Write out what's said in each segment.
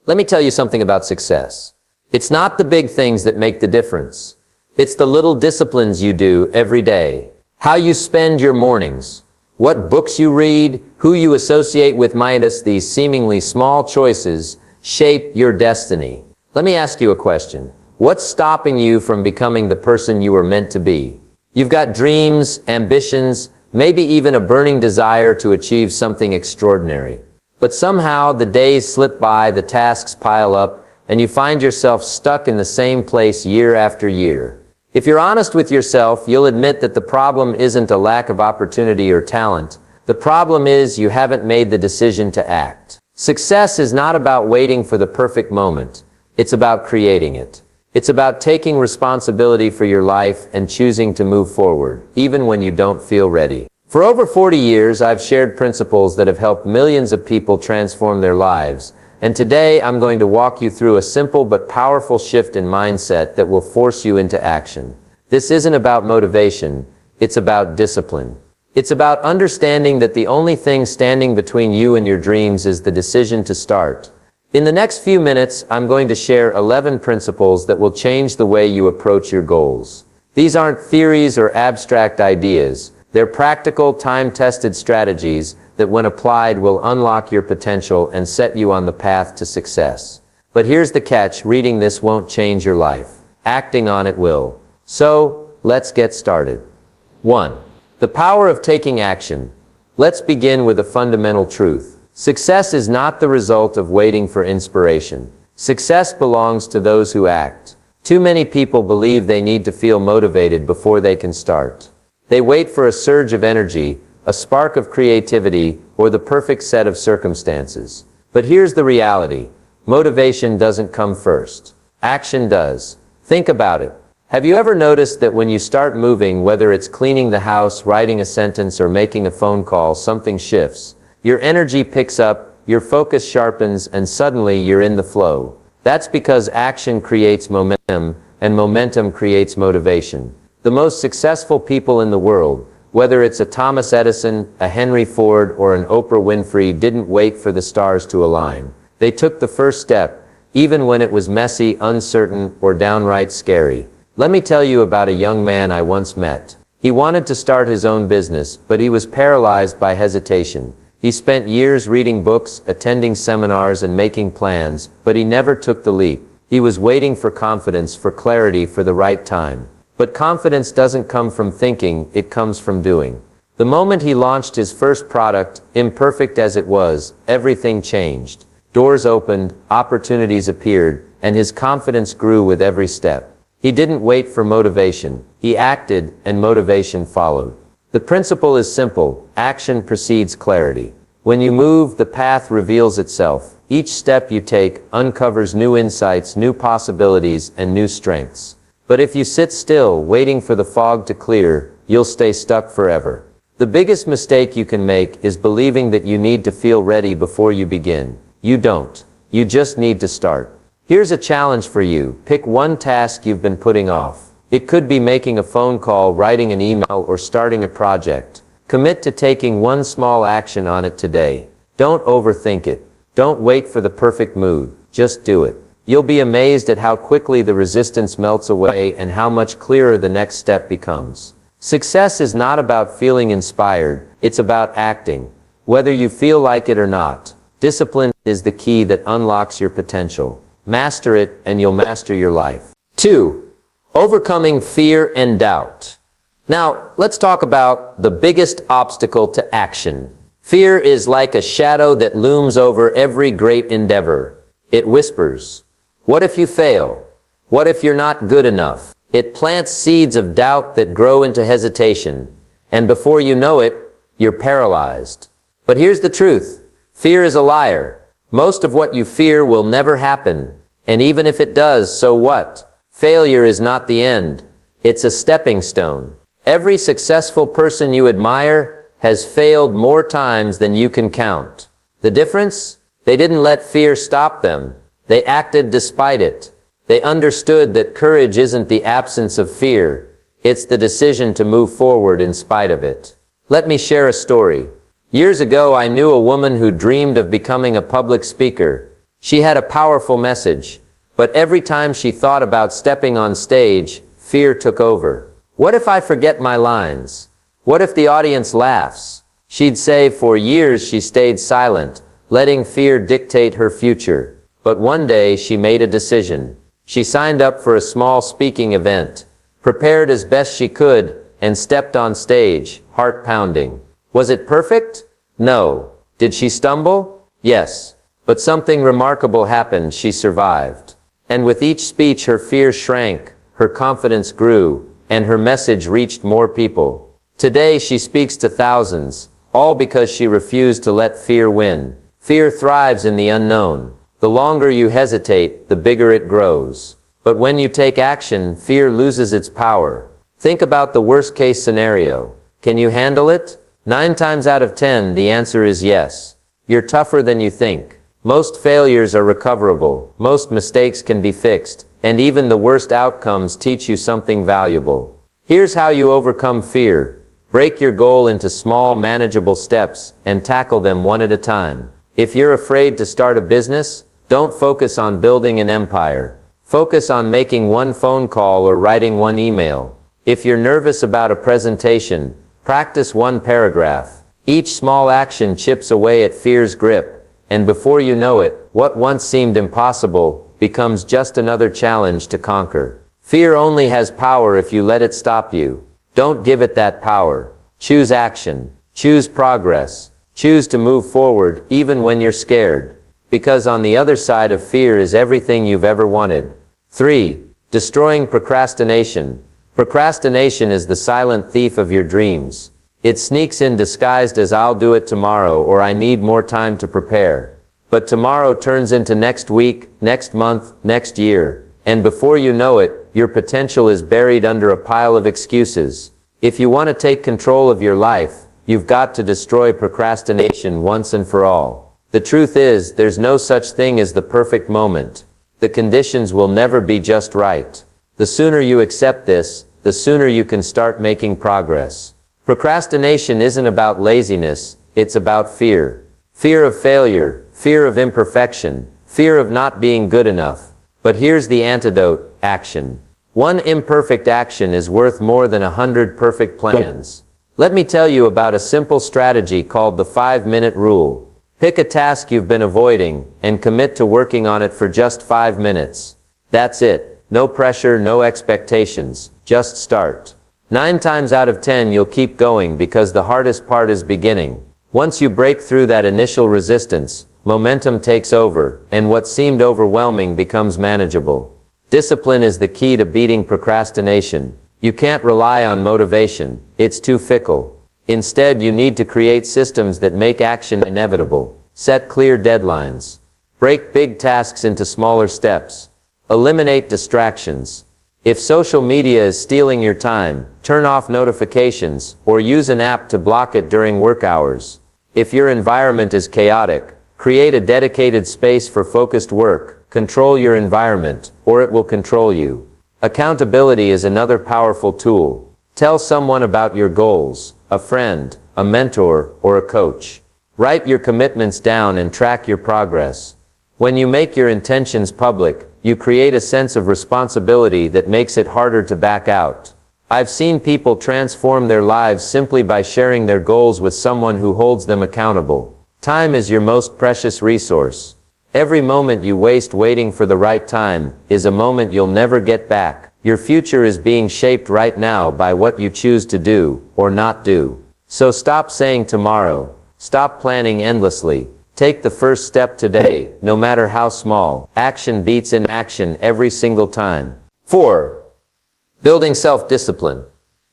Let me tell you something about success. It's not the big things that make the difference. It's the little disciplines you do every day. How you spend your mornings, what books you read, who you associate with. These seemingly small choices shape your destiny. Let me ask you a question. What's stopping you from becoming the person you were meant to be? You've got dreams, ambitions, maybe even a burning desire to achieve something extraordinary. But somehow the days slip by, the tasks pile up, and you find yourself stuck in the same place year after year. If you're honest with yourself, you'll admit that the problem isn't a lack of opportunity or talent. The problem is you haven't made the decision to act. Success is not about waiting for the perfect moment. It's about creating it. It's about taking responsibility for your life and choosing to move forward, even when you don't feel ready. For over 40 years, I've shared principles that have helped millions of people transform their lives. And today, I'm going to walk you through a simple but powerful shift in mindset that will force you into action. This isn't about motivation. It's about discipline. It's about understanding that the only thing standing between you and your dreams is the decision to start. In the next few minutes, I'm going to share 11 principles that will change the way you approach your goals. These aren't theories or abstract ideas. They're practical, time-tested strategies that, when applied, will unlock your potential and set you on the path to success. But here's the catch: reading this won't change your life. Acting on it will. So, let's get started. 1. The power of taking action. Let's begin with a fundamental truth. Success is not the result of waiting for inspiration. Success belongs to those who act. Too many people believe they need to feel motivated before they can start. They wait for a surge of energy, a spark of creativity, or the perfect set of circumstances. But here's the reality. Motivation doesn't come first. Action does. Think about it. Have you ever noticed that when you start moving, whether it's cleaning the house, writing a sentence, or making a phone call, something shifts? Your energy picks up, your focus sharpens, and suddenly you're in the flow. That's because action creates momentum, and momentum creates motivation. The most successful people in the world, whether it's a Thomas Edison, a Henry Ford, or an Oprah Winfrey, didn't wait for the stars to align. They took the first step, even when it was messy, uncertain, or downright scary. Let me tell you about a young man I once met. He wanted to start his own business, but he was paralyzed by hesitation. He spent years reading books, attending seminars, and making plans, but he never took the leap. He was waiting for confidence, for clarity, for the right time. But confidence doesn't come from thinking, it comes from doing. The moment he launched his first product, imperfect as it was, everything changed. Doors opened, opportunities appeared, and his confidence grew with every step. He didn't wait for motivation. He acted, and motivation followed. The principle is simple. Action precedes clarity. When you move, the path reveals itself. Each step you take uncovers new insights, new possibilities, and new strengths. But if you sit still, waiting for the fog to clear, you'll stay stuck forever. The biggest mistake you can make is believing that you need to feel ready before you begin. You don't. You just need to start. Here's a challenge for you. Pick one task you've been putting off. It could be making a phone call, writing an email, or starting a project. Commit to taking one small action on it today. Don't overthink it. Don't wait for the perfect mood. Just do it. You'll be amazed at how quickly the resistance melts away and how much clearer the next step becomes. Success is not about feeling inspired, it's about acting. Whether you feel like it or not, discipline is the key that unlocks your potential. Master it, and you'll master your life. 2. Overcoming fear and doubt. Now, let's talk about the biggest obstacle to action. Fear is like a shadow that looms over every great endeavor. It whispers, "What if you fail? What if you're not good enough?" It plants seeds of doubt that grow into hesitation, and before you know it, you're paralyzed. But here's the truth. Fear is a liar. Most of what you fear will never happen, and even if it does, so what? Failure is not the end. It's a stepping stone. Every successful person you admire has failed more times than you can count. The difference? They didn't let fear stop them. They acted despite it. They understood that courage isn't the absence of fear. It's the decision to move forward in spite of it. Let me share a story. Years ago, I knew a woman who dreamed of becoming a public speaker. She had a powerful message, but every time she thought about stepping on stage, fear took over. What if I forget my lines? What if the audience laughs? She'd say for years she stayed silent, letting fear dictate her future. But one day she made a decision. She signed up for a small speaking event, prepared as best she could, and stepped on stage, heart pounding. Was it perfect? No. Did she stumble? Yes. But something remarkable happened. She survived. And with each speech her fear shrank, her confidence grew, and her message reached more people. Today she speaks to thousands, all because she refused to let fear win. Fear thrives in the unknown. The longer you hesitate, the bigger it grows. But when you take action, fear loses its power. Think about the worst-case scenario. Can you handle it? 9 times out of 10, the answer is yes. You're tougher than you think. Most failures are recoverable, most mistakes can be fixed, and even the worst outcomes teach you something valuable. Here's how you overcome fear. Break your goal into small, manageable steps, and tackle them one at a time. If you're afraid to start a business, don't focus on building an empire. Focus on making one phone call or writing one email. If you're nervous about a presentation, practice one paragraph. Each small action chips away at fear's grip. And before you know it, what once seemed impossible becomes just another challenge to conquer. Fear only has power if you let it stop you. Don't give it that power. Choose action. Choose progress. Choose to move forward even when you're scared. Because on the other side of fear is everything you've ever wanted. 3. Destroying procrastination. Procrastination is the silent thief of your dreams. It sneaks in disguised as I'll do it tomorrow or I need more time to prepare. But tomorrow turns into next week, next month, next year. And before you know it, your potential is buried under a pile of excuses. If you want to take control of your life, you've got to destroy procrastination once and for all. The truth is, there's no such thing as the perfect moment. The conditions will never be just right. The sooner you accept this, the sooner you can start making progress. Procrastination isn't about laziness, it's about fear. Fear of failure, fear of imperfection, fear of not being good enough. But here's the antidote: action. One imperfect action is worth more than 100 perfect plans. Let me tell you about a simple strategy called the 5-minute rule. Pick a task you've been avoiding and commit to working on it for just 5 minutes. That's it. No pressure, no expectations. Just start. 9 times out of 10 you'll keep going because the hardest part is beginning. Once you break through that initial resistance, momentum takes over, and what seemed overwhelming becomes manageable. Discipline is the key to beating procrastination. You can't rely on motivation. It's too fickle. Instead, you need to create systems that make action inevitable. Set clear deadlines. Break big tasks into smaller steps. Eliminate distractions. If social media is stealing your time, turn off notifications, or use an app to block it during work hours. If your environment is chaotic, create a dedicated space for focused work. Control your environment, or it will control you. Accountability is another powerful tool. Tell someone about your goals, a friend, a mentor, or a coach. Write your commitments down and track your progress. When you make your intentions public, you create a sense of responsibility that makes it harder to back out. I've seen people transform their lives simply by sharing their goals with someone who holds them accountable. Time is your most precious resource. Every moment you waste waiting for the right time is a moment you'll never get back. Your future is being shaped right now by what you choose to do or not do. So stop saying tomorrow. Stop planning endlessly. Take the first step today, no matter how small. Action beats inaction every single time. 4. Building self-discipline.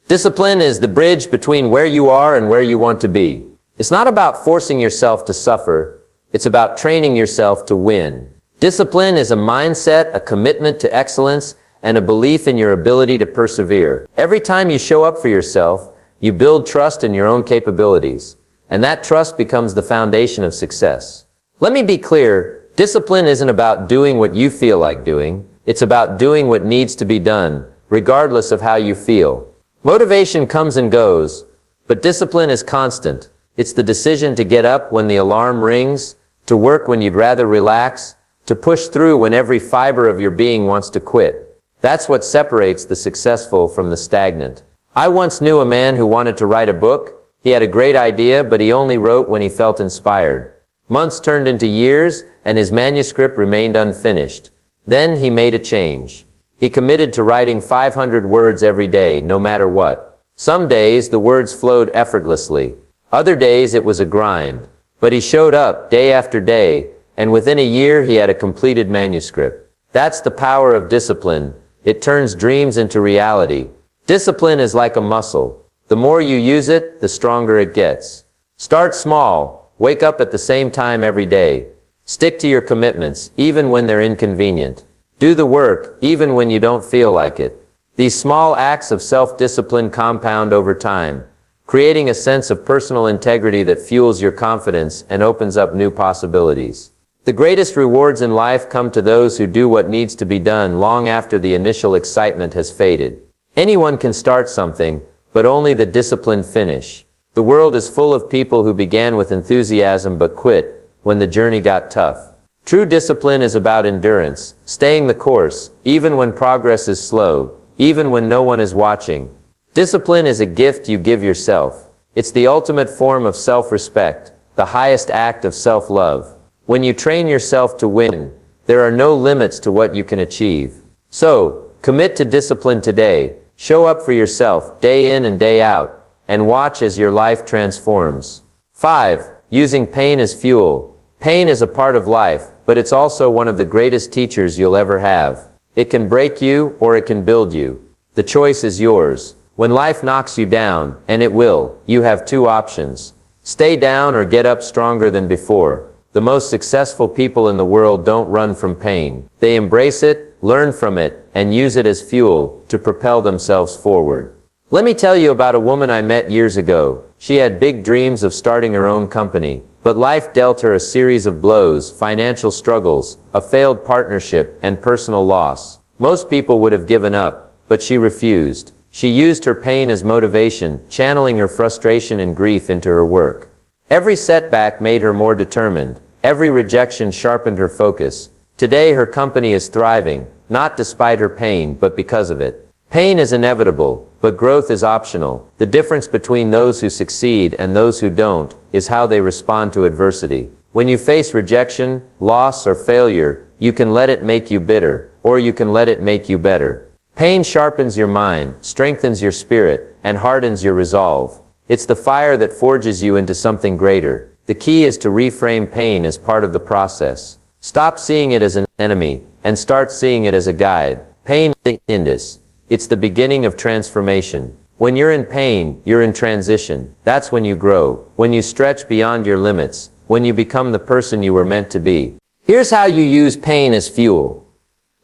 Discipline is the bridge between where you are and where you want to be. It's not about forcing yourself to suffer. It's about training yourself to win. Discipline is a mindset, a commitment to excellence, and a belief in your ability to persevere. Every time you show up for yourself, you build trust in your own capabilities. And that trust becomes the foundation of success. Let me be clear, discipline isn't about doing what you feel like doing. It's about doing what needs to be done, regardless of how you feel. Motivation comes and goes, but discipline is constant. It's the decision to get up when the alarm rings, to work when you'd rather relax, to push through when every fiber of your being wants to quit. That's what separates the successful from the stagnant. I once knew a man who wanted to write a book. He had a great idea, but he only wrote when he felt inspired. Months turned into years, and his manuscript remained unfinished. Then he made a change. He committed to writing 500 words every day, no matter what. Some days the words flowed effortlessly. Other days it was a grind. But he showed up day after day, and within a year he had a completed manuscript. That's the power of discipline. It turns dreams into reality. Discipline is like a muscle. The more you use it, the stronger it gets. Start small. Wake up at the same time every day. Stick to your commitments, even when they're inconvenient. Do the work, even when you don't feel like it. These small acts of self-discipline compound over time, creating a sense of personal integrity that fuels your confidence and opens up new possibilities. The greatest rewards in life come to those who do what needs to be done long after the initial excitement has faded. Anyone can start something, but only the disciplined finish. The world is full of people who began with enthusiasm but quit when the journey got tough. True discipline is about endurance, staying the course, even when progress is slow, even when no one is watching. Discipline is a gift you give yourself. It's the ultimate form of self-respect, the highest act of self-love. When you train yourself to win, there are no limits to what you can achieve. So, commit to discipline today. Show up for yourself, day in and day out, and watch as your life transforms. 5. Using pain as fuel. Pain is a part of life, but it's also one of the greatest teachers you'll ever have. It can break you, or it can build you. The choice is yours. When life knocks you down, and it will, you have two options. Stay down or get up stronger than before. The most successful people in the world don't run from pain. They embrace it, learn from it, and use it as fuel to propel themselves forward. Let me tell you about a woman I met years ago. She had big dreams of starting her own company, but life dealt her a series of blows, financial struggles, a failed partnership, and personal loss. Most people would have given up, but she refused. She used her pain as motivation, channeling her frustration and grief into her work. Every setback made her more determined. Every rejection sharpened her focus. Today her company is thriving, not despite her pain, but because of it. Pain is inevitable, but growth is optional. The difference between those who succeed and those who don't is how they respond to adversity. When you face rejection, loss, or failure, you can let it make you bitter, or you can let it make you better. Pain sharpens your mind, strengthens your spirit, and hardens your resolve. It's the fire that forges you into something greater. The key is to reframe pain as part of the process. Stop seeing it as an enemy, and start seeing it as a guide. Pain is Indus. It's the beginning of transformation. When you're in pain, you're in transition. That's when you grow, when you stretch beyond your limits, when you become the person you were meant to be. Here's how you use pain as fuel.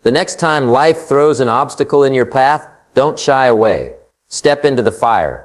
The next time life throws an obstacle in your path, don't shy away. Step into the fire.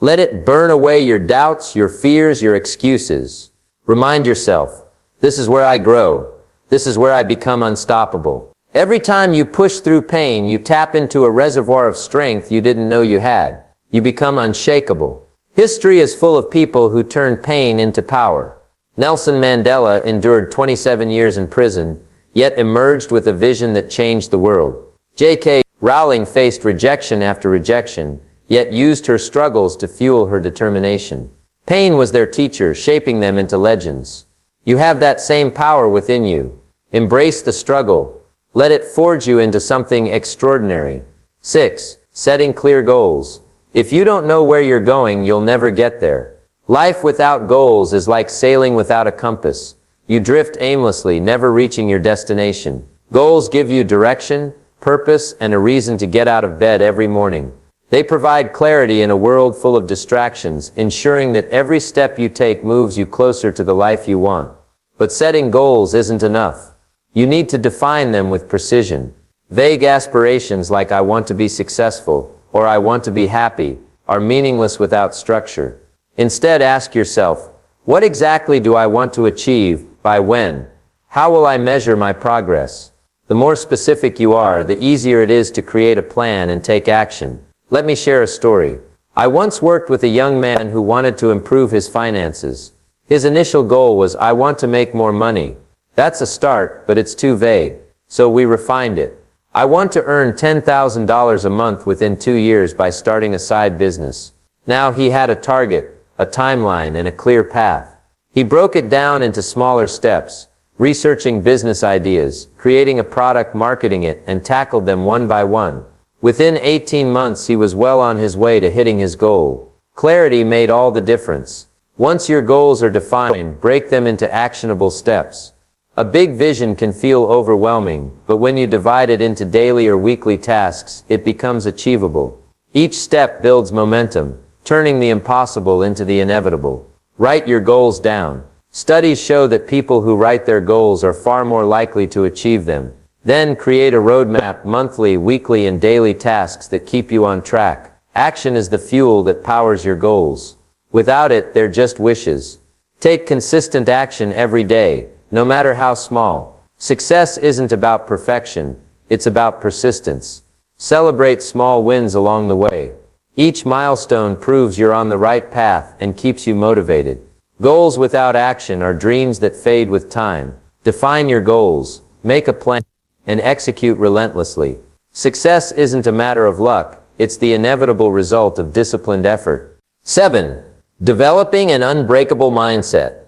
Let it burn away your doubts, your fears, your excuses. Remind yourself, this is where I grow. This is where I become unstoppable. Every time you push through pain, you tap into a reservoir of strength you didn't know you had. You become unshakable. History is full of people who turned pain into power. Nelson Mandela endured 27 years in prison, yet emerged with a vision that changed the world. J.K. Rowling faced rejection after rejection, yet used her struggles to fuel her determination. Pain was their teacher, shaping them into legends. You have that same power within you. Embrace the struggle. Let it forge you into something extraordinary. 6. Setting clear goals. If you don't know where you're going, you'll never get there. Life without goals is like sailing without a compass. You drift aimlessly, never reaching your destination. Goals give you direction, purpose, and a reason to get out of bed every morning. They provide clarity in a world full of distractions, ensuring that every step you take moves you closer to the life you want. But setting goals isn't enough. You need to define them with precision. Vague aspirations like I want to be successful or I want to be happy are meaningless without structure. Instead, ask yourself, what exactly do I want to achieve, by when? How will I measure my progress? The more specific you are, the easier it is to create a plan and take action. Let me share a story. I once worked with a young man who wanted to improve his finances. His initial goal was, I want to make more money. That's a start, but it's too vague. So we refined it. I want to earn $10,000 a month within 2 years by starting a side business. Now he had a target, a timeline, and a clear path. He broke it down into smaller steps, researching business ideas, creating a product, marketing it, and tackled them one by one. Within 18 months, he was well on his way to hitting his goal. Clarity made all the difference. Once your goals are defined, break them into actionable steps. A big vision can feel overwhelming, but when you divide it into daily or weekly tasks, it becomes achievable. Each step builds momentum, turning the impossible into the inevitable. Write your goals down. Studies show that people who write their goals are far more likely to achieve them. Then create a roadmap, monthly, weekly, and daily tasks that keep you on track. Action is the fuel that powers your goals. Without it, they're just wishes. Take consistent action every day, no matter how small. Success isn't about perfection, it's about persistence. Celebrate small wins along the way. Each milestone proves you're on the right path and keeps you motivated. Goals without action are dreams that fade with time. Define your goals, make a plan, and execute relentlessly. Success isn't a matter of luck, it's the inevitable result of disciplined effort. 7. Developing an unbreakable mindset.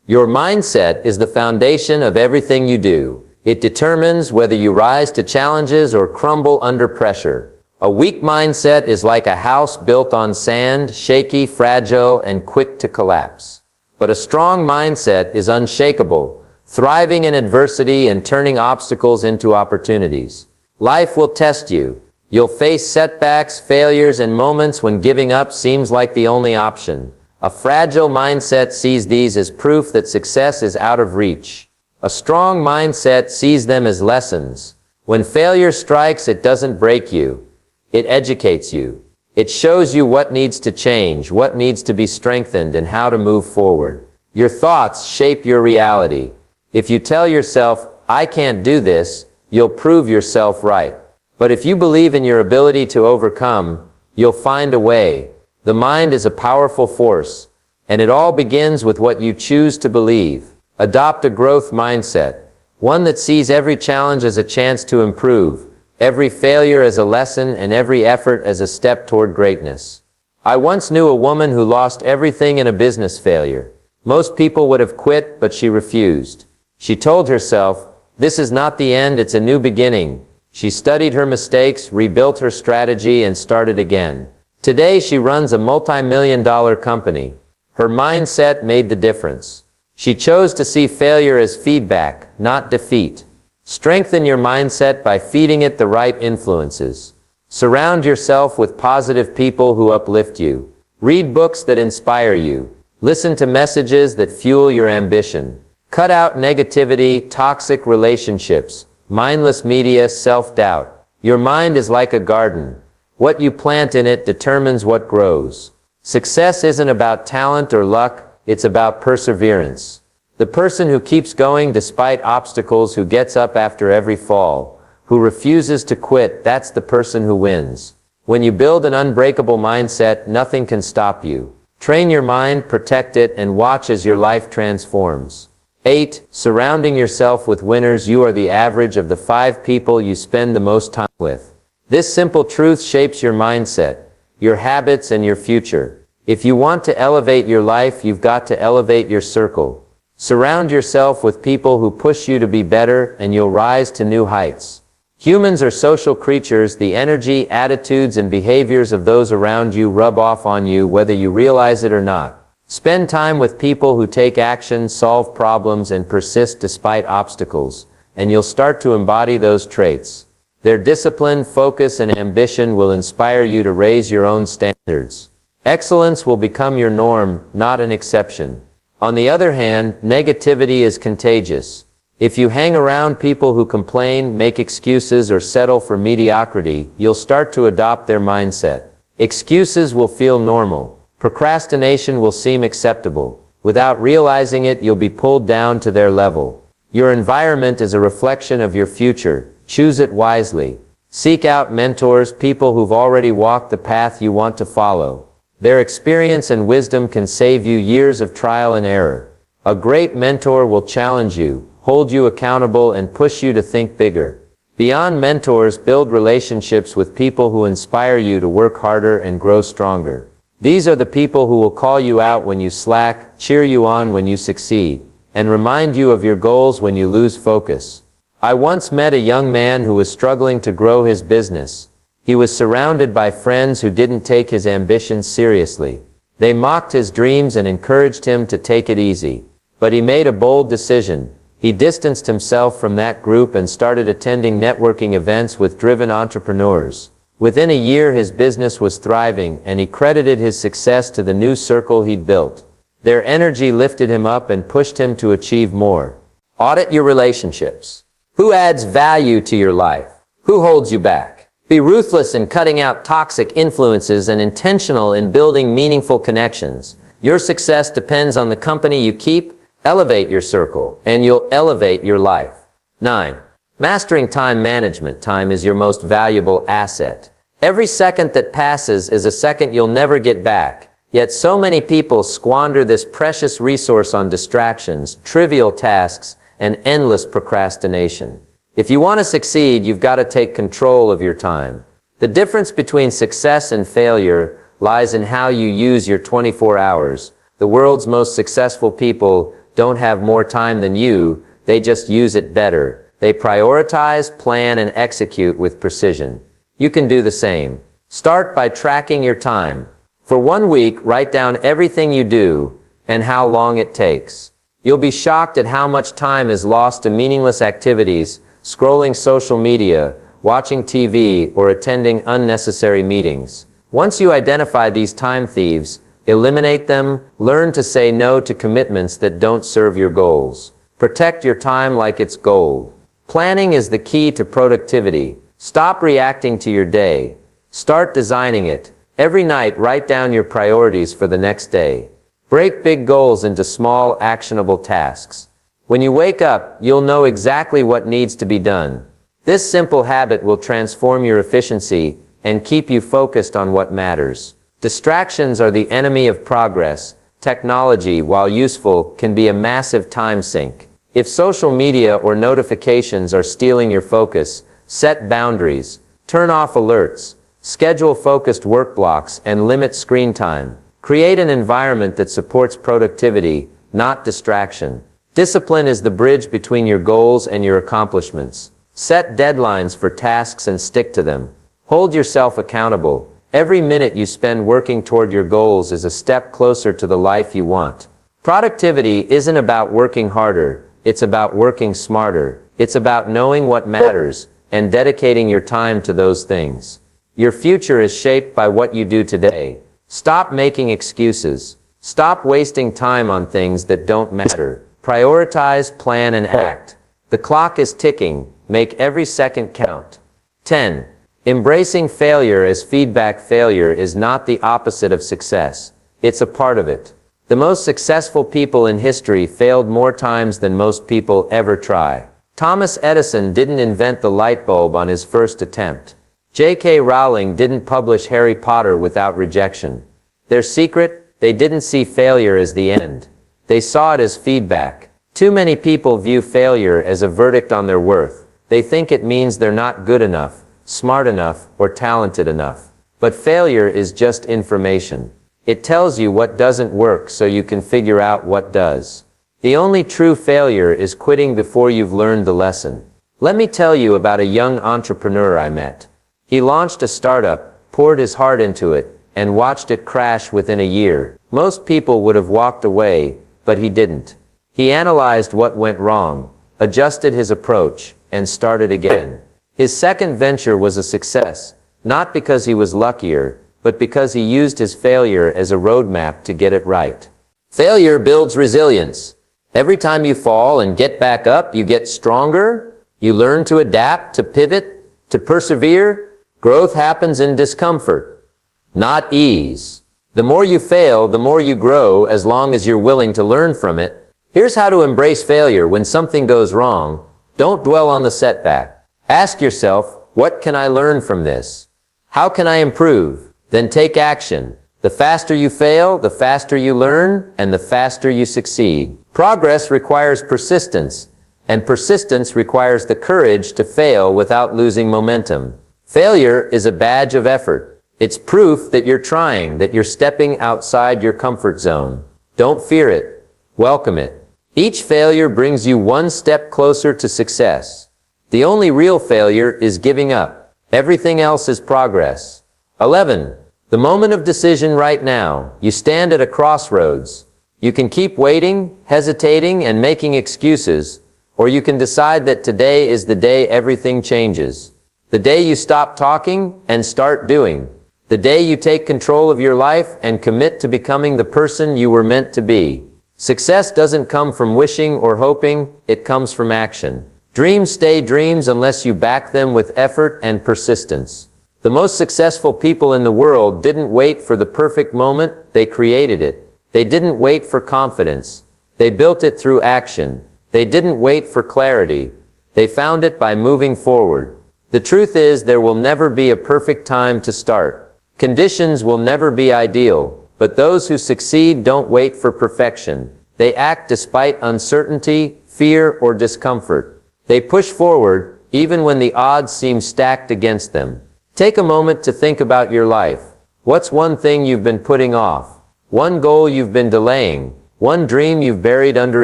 Your mindset is the foundation of everything you do. It determines whether you rise to challenges or crumble under pressure. A weak mindset is like a house built on sand, shaky, fragile, and quick to collapse. But a strong mindset is unshakable, thriving in adversity and turning obstacles into opportunities. Life will test you. You'll face setbacks, failures, and moments when giving up seems like the only option. A fragile mindset sees these as proof that success is out of reach. A strong mindset sees them as lessons. When failure strikes, it doesn't break you. It educates you. It shows you what needs to change, what needs to be strengthened, and how to move forward. Your thoughts shape your reality. If you tell yourself, "I can't do this," you'll prove yourself right. But if you believe in your ability to overcome, you'll find a way. The mind is a powerful force, and it all begins with what you choose to believe. Adopt a growth mindset, one that sees every challenge as a chance to improve, every failure as a lesson, and every effort as a step toward greatness. I once knew a woman who lost everything in a business failure. Most people would have quit, but she refused. She told herself, "This is not the end, it's a new beginning." She studied her mistakes, rebuilt her strategy, and started again. Today she runs a multi-million-dollar company. Her mindset made the difference. She chose to see failure as feedback, not defeat. Strengthen your mindset by feeding it the right influences. Surround yourself with positive people who uplift you. Read books that inspire you. Listen to messages that fuel your ambition. Cut out negativity, toxic relationships, mindless media, self-doubt. Your mind is like a garden. What you plant in it determines what grows. Success isn't about talent or luck, it's about perseverance. The person who keeps going despite obstacles, who gets up after every fall, who refuses to quit, that's the person who wins. When you build an unbreakable mindset, nothing can stop you. Train your mind, protect it, and watch as your life transforms. 8. Surrounding yourself with winners. You are the average of the 5 people you spend the most time with. This simple truth shapes your mindset, your habits, and your future. If you want to elevate your life, you've got to elevate your circle. Surround yourself with people who push you to be better, and you'll rise to new heights. Humans are social creatures. The energy, attitudes, and behaviors of those around you rub off on you whether you realize it or not. Spend time with people who take action, solve problems, and persist despite obstacles, and you'll start to embody those traits. Their discipline, focus, and ambition will inspire you to raise your own standards. Excellence will become your norm, not an exception. On the other hand, negativity is contagious. If you hang around people who complain, make excuses, or settle for mediocrity, you'll start to adopt their mindset. Excuses will feel normal. Procrastination will seem acceptable. Without realizing it, you'll be pulled down to their level. Your environment is a reflection of your future. Choose it wisely. Seek out mentors, people who've already walked the path you want to follow. Their experience and wisdom can save you years of trial and error. A great mentor will challenge you, hold you accountable, and push you to think bigger. Beyond mentors, build relationships with people who inspire you to work harder and grow stronger. These are the people who will call you out when you slack, cheer you on when you succeed, and remind you of your goals when you lose focus. I once met a young man who was struggling to grow his business. He was surrounded by friends who didn't take his ambitions seriously. They mocked his dreams and encouraged him to take it easy. But he made a bold decision. He distanced himself from that group and started attending networking events with driven entrepreneurs. Within a year, his business was thriving, and he credited his success to the new circle he'd built. Their energy lifted him up and pushed him to achieve more. Audit your relationships. Who adds value to your life? Who holds you back? Be ruthless in cutting out toxic influences and intentional in building meaningful connections. Your success depends on the company you keep. Elevate your circle, and you'll elevate your life. 9. Mastering time management. Time is your most valuable asset. Every second that passes is a second you'll never get back. Yet so many people squander this precious resource on distractions, trivial tasks, and endless procrastination. If you want to succeed, you've got to take control of your time. The difference between success and failure lies in how you use your 24 hours. The world's most successful people don't have more time than you, they just use it better. They prioritize, plan, and execute with precision. You can do the same. Start by tracking your time. For 1 week, write down everything you do and how long it takes. You'll be shocked at how much time is lost to meaningless activities, scrolling social media, watching TV, or attending unnecessary meetings. Once you identify these time thieves, eliminate them. Learn to say no to commitments that don't serve your goals. Protect your time like it's gold. Planning is the key to productivity. Stop reacting to your day. Start designing it. Every night, write down your priorities for the next day. Break big goals into small, actionable tasks. When you wake up, you'll know exactly what needs to be done. This simple habit will transform your efficiency and keep you focused on what matters. Distractions are the enemy of progress. Technology, while useful, can be a massive time sink. If social media or notifications are stealing your focus, set boundaries, turn off alerts, schedule focused work blocks, and limit screen time. Create an environment that supports productivity, not distraction. Discipline is the bridge between your goals and your accomplishments. Set deadlines for tasks and stick to them. Hold yourself accountable. Every minute you spend working toward your goals is a step closer to the life you want. Productivity isn't about working harder, it's about working smarter. It's about knowing what matters and dedicating your time to those things. Your future is shaped by what you do today. Stop making excuses. Stop wasting time on things that don't matter. Prioritize, plan, and act. The clock is ticking. Make every second count. 10. Embracing failure as feedback. Failure is not the opposite of success. It's a part of it. The most successful people in history failed more times than most people ever try. Thomas Edison didn't invent the light bulb on his first attempt. J.K. Rowling didn't publish Harry Potter without rejection. Their secret? They didn't see failure as the end. They saw it as feedback. Too many people view failure as a verdict on their worth. They think it means they're not good enough, smart enough, or talented enough. But failure is just information. It tells you what doesn't work so you can figure out what does. The only true failure is quitting before you've learned the lesson. Let me tell you about a young entrepreneur I met. He launched a startup, poured his heart into it, and watched it crash within a year. Most people would have walked away, but he didn't. He analyzed what went wrong, adjusted his approach, and started again. His second venture was a success, not because he was luckier, but because he used his failure as a roadmap to get it right. Failure builds resilience. Every time you fall and get back up, you get stronger. You learn to adapt, to pivot, to persevere. Growth happens in discomfort, not ease. The more you fail, the more you grow, as long as you're willing to learn from it. Here's how to embrace failure when something goes wrong. Don't dwell on the setback. Ask yourself, what can I learn from this? How can I improve? Then take action. The faster you fail, the faster you learn, and the faster you succeed. Progress requires persistence, And persistence requires the courage to fail without losing momentum. Failure is a badge of effort. It's proof that you're trying, that you're stepping outside your comfort zone. Don't fear it. Welcome it. Each failure brings you one step closer to success. The only real failure is giving up. Everything else is progress. 11. The moment of decision right now. You stand at a crossroads. You can keep waiting, hesitating, and making excuses, or you can decide that today is the day everything changes. The day you stop talking and start doing. The day you take control of your life and commit to becoming the person you were meant to be. Success doesn't come from wishing or hoping, it comes from action. Dreams stay dreams unless you back them with effort and persistence. The most successful people in the world didn't wait for the perfect moment, they created it. They didn't wait for confidence. They built it through action. They didn't wait for clarity. They found it by moving forward. The truth is, there will never be a perfect time to start. Conditions will never be ideal, but those who succeed don't wait for perfection. They act despite uncertainty, fear, or discomfort. They push forward, even when the odds seem stacked against them. Take a moment to think about your life. What's one thing you've been putting off? One goal you've been delaying? One dream you've buried under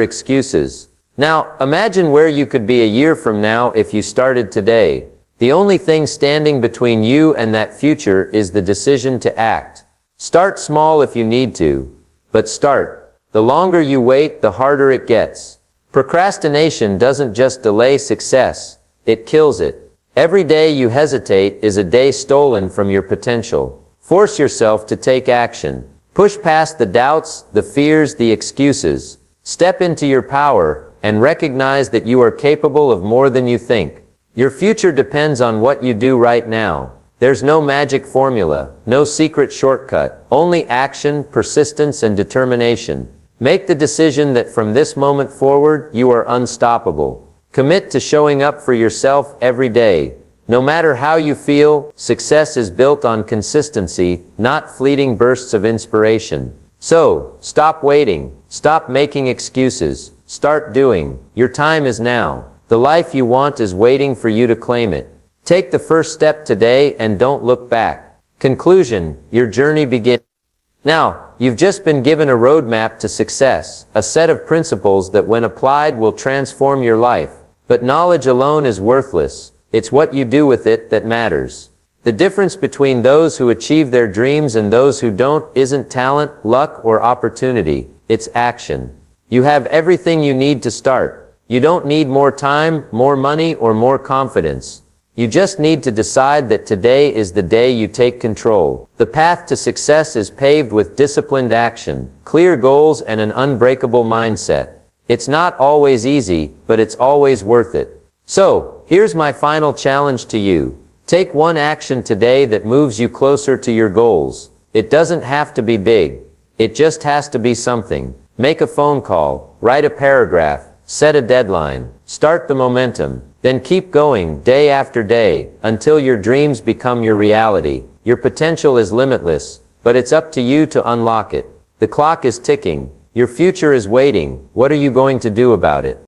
excuses? Now, imagine where you could be a year from now if you started today. The only thing standing between you and that future is the decision to act. Start small if you need to, but start. The longer you wait, the harder it gets. Procrastination doesn't just delay success, it kills it. Every day you hesitate is a day stolen from your potential. Force yourself to take action. Push past the doubts, the fears, the excuses. Step into your power and recognize that you are capable of more than you think. Your future depends on what you do right now. There's no magic formula, no secret shortcut, only action, persistence, and determination. Make the decision that from this moment forward, you are unstoppable. Commit to showing up for yourself every day. No matter how you feel, success is built on consistency, not fleeting bursts of inspiration. So, stop waiting. Stop making excuses. Start doing. Your time is now. The life you want is waiting for you to claim it. Take the first step today and don't look back. Conclusion, your journey begins. Now, you've just been given a roadmap to success, a set of principles that when applied will transform your life. But knowledge alone is worthless. It's what you do with it that matters. The difference between those who achieve their dreams and those who don't isn't talent, luck, or opportunity. It's action. You have everything you need to start. You don't need more time, more money, or more confidence. You just need to decide that today is the day you take control. The path to success is paved with disciplined action, clear goals, and an unbreakable mindset. It's not always easy, but it's always worth it. So, here's my final challenge to you. Take one action today that moves you closer to your goals. It doesn't have to be big. It just has to be something. Make a phone call, write a paragraph, set a deadline, start the momentum, then keep going day after day until your dreams become your reality. Your potential is limitless, but it's up to you to unlock it. The clock is ticking. Your future is waiting. What are you going to do about it?